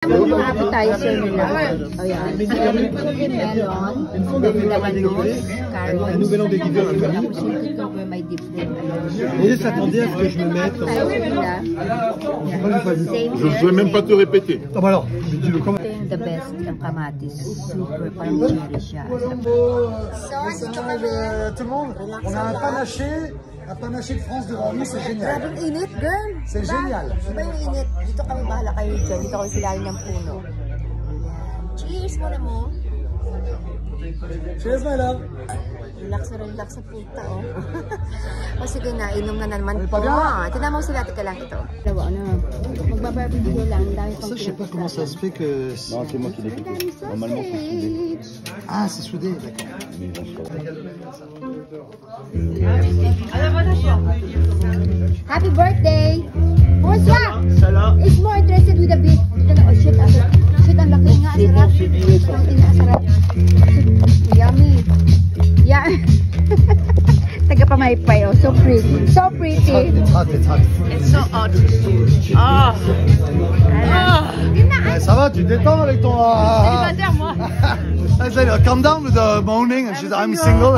Yung appetizer nila. O yan. Melon, labanos, carrots, tapos yung cucumber may dip din. Et s'attendait à ce que je me mette. Je ne vais même pas te répéter. Ah bah alors, dis-le quand même. The best ang kamatis. Super, parang cherry siya. Tout le monde, on a un panaché de France devant nous, c'est génial. Grabing init, girl. C'est génial. Iba yung init. Dito kami bahala kayo dyan. Dito kami silalim ng puno. Cheers muna mo. Cheers, my love. Relax na relax sa puta, oh. O sige na, inom na naman po. Tinan mo sila, tika lang ito. Dalawa, ano, magbabarbecue lang. Dahil Ça, je sais pas comment ça se fait que... Non, c'est moi qui l'ai coupé. Normalement, c'est soudé. Ah, c'est soudé, d'accord. Happy birthday! Bonsoir! It's more interested with the beef. Oh shit, ang laki nga, sarap. Ang sarap. Yummy. Yeah. Taga-pamaypay, oh. So pretty. So pretty. It's hot. It's so hot. Oh. Ça va, tu détends avec ton... Célibataire, moi. I said, calm down with the moaning, and she's I'm single.